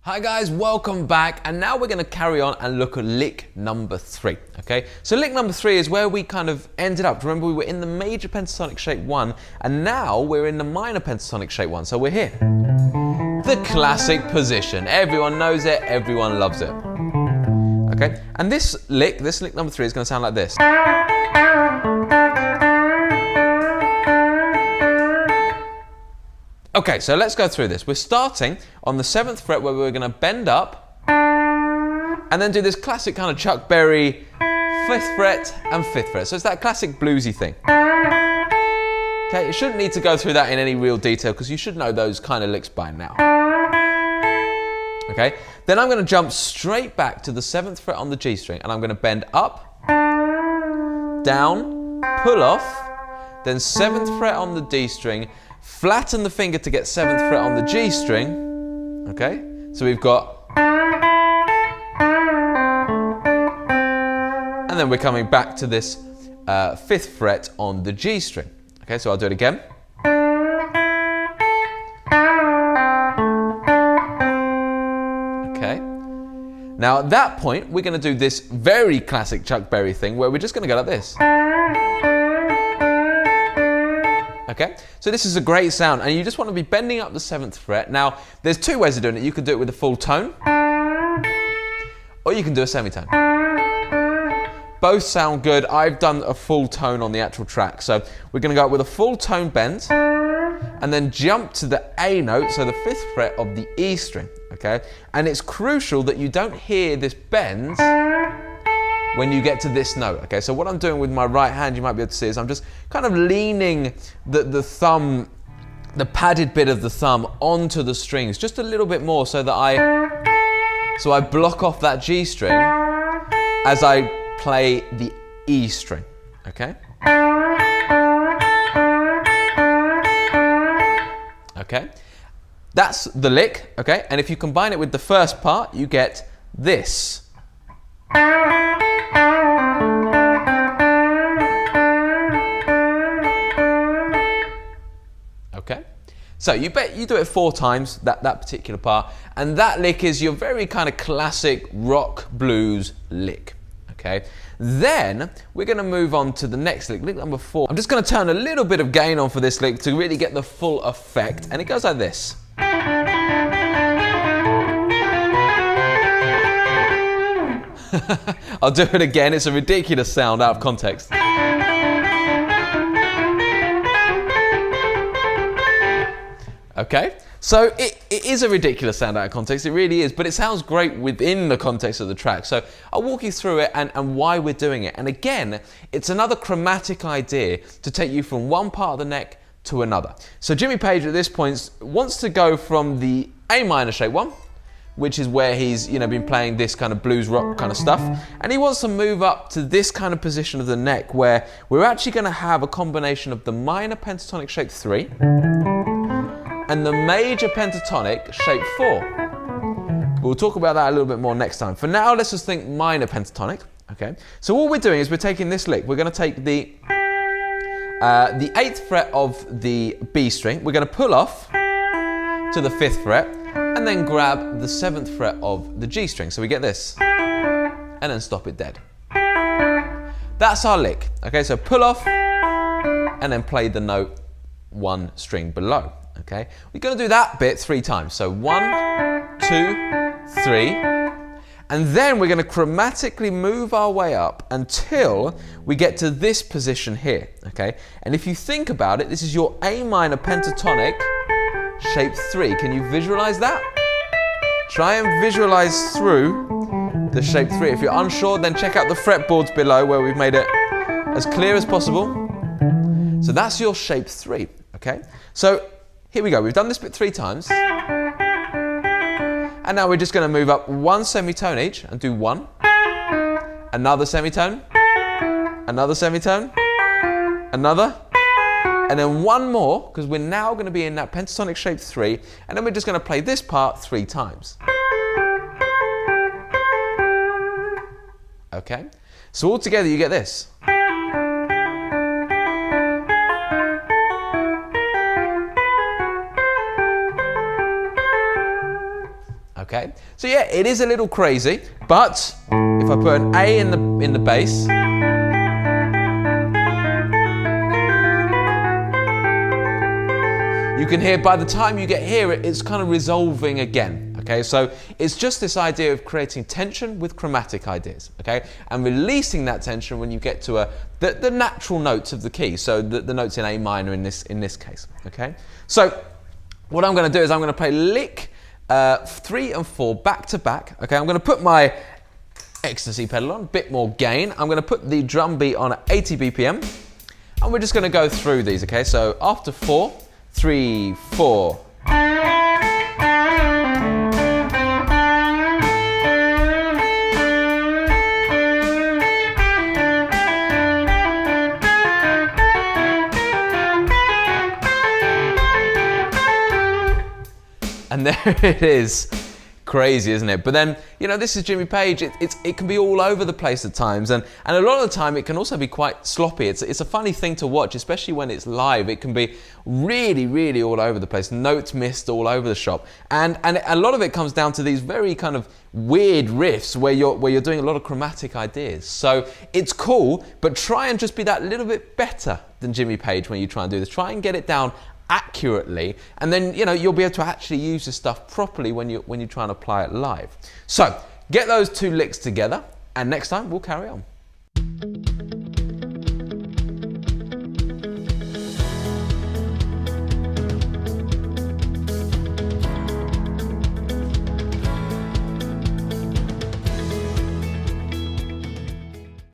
Hi guys, welcome back, and now we're going to carry on and look at lick number 3, okay? So lick number 3 is where we kind of ended up. Remember, we were in the major pentatonic shape 1, and now we're in the minor pentatonic shape 1, so we're here. The classic position. Everyone knows it, everyone loves it. Okay, and this lick number 3 is going to sound like this. Okay, so let's go through this. We're starting on the 7th fret where we're going to bend up and then do this classic kind of Chuck Berry 5th fret and 5th fret. So it's that classic bluesy thing. Okay, you shouldn't need to go through that in any real detail because you should know those kind of licks by now. Okay, then I'm going to jump straight back to the 7th fret on the G string and I'm going to bend up, down, pull off, then 7th fret on the D string, flatten the finger to get 7th fret on the G string, okay? So we've got, and then we're coming back to this 5th fret on the G string. Okay, so I'll do it again. Okay. Now at that point, we're gonna do this very classic Chuck Berry thing where we're just gonna go like this. Okay, so this is a great sound and you just want to be bending up the 7th fret. Now, there's two ways of doing it. You can do it with a full tone or you can do a semitone. Both sound good. I've done a full tone on the actual track. So we're going to go up with a full tone bend and then jump to the A note, so the 5th fret of the E string, okay? And it's crucial that you don't hear this bend when you get to this note, okay? So what I'm doing with my right hand, you might be able to see, is I'm just kind of leaning the thumb, the padded bit of the thumb onto the strings just a little bit more so that I block off that G string as I play the E string, okay? Okay, that's the lick, okay? And if you combine it with the first part, you get this. Okay, so you do it 4 times, that particular part, and that lick is your very kind of classic rock blues lick. Okay, then we're going to move on to the next lick, lick number 4. I'm just going to turn a little bit of gain on for this lick to really get the full effect, and it goes like this. I'll do it again, it's a ridiculous sound out of context. Okay, so it is a ridiculous sound out of context, it really is, but it sounds great within the context of the track. So I'll walk you through it and why we're doing it. And again, it's another chromatic idea to take you from one part of the neck to another. So Jimmy Page at this point wants to go from the A minor shape 1, which is where he's been playing this kind of blues rock kind of stuff, and he wants to move up to this kind of position of the neck where we're actually going to have a combination of the minor pentatonic shape 3 and the major pentatonic shape 4. We'll talk about that a little bit more next time. For now, let's just think minor pentatonic. Okay. So all we're doing is we're taking this lick. We're going to take the 8th fret of the B string. We're going to pull off to the 5th fret and then grab the 7th fret of the G string. So we get this and then stop it dead. That's our lick. Okay. So pull off and then play the note 1 string below. Okay, we're going to do that bit 3 times. So 1, 2, 3, and then we're going to chromatically move our way up until we get to this position here. Okay, and if you think about it, this is your A minor pentatonic shape 3. Can you visualize that? Try and visualize through the shape 3. If you're unsure, then check out the fretboards below where we've made it as clear as possible. So that's your shape 3. Okay, so here we go, we've done this bit 3 times. And now we're just going to move up 1 semitone each and do 1, another semitone, another semitone, another, and then 1 more, because we're now going to be in that pentatonic shape 3, and then we're just going to play this part 3 times. Okay, so all together you get this. Okay, so yeah, it is a little crazy, but if I put an A in the bass, you can hear by the time you get here, it's kind of resolving again. Okay, so it's just this idea of creating tension with chromatic ideas, okay, and releasing that tension when you get to the natural notes of the key, so the notes in A minor in this case. Okay, so what I'm going to do is I'm going to play lick 3 and 4 back to back. Okay, I'm going to put my ecstasy pedal on, a bit more gain. I'm going to put the drum beat on at 80 BPM, and we're just going to go through these. Okay, so after 4, 3, 4. And there it is. Crazy, isn't it? But then, you know, this is Jimmy Page. It can be all over the place at times, and a lot of the time it can also be quite sloppy. It's a funny thing to watch, especially when it's live. It can be really all over the place, notes missed all over the shop, and a lot of it comes down to these very kind of weird riffs where you're doing a lot of chromatic ideas. So it's cool, but try and just be that little bit better than Jimmy Page when you try and do this. Try and get it down accurately, and then, you know, you'll be able to actually use this stuff properly when you try and apply it live. So get those 2 licks together, and next time we'll carry on.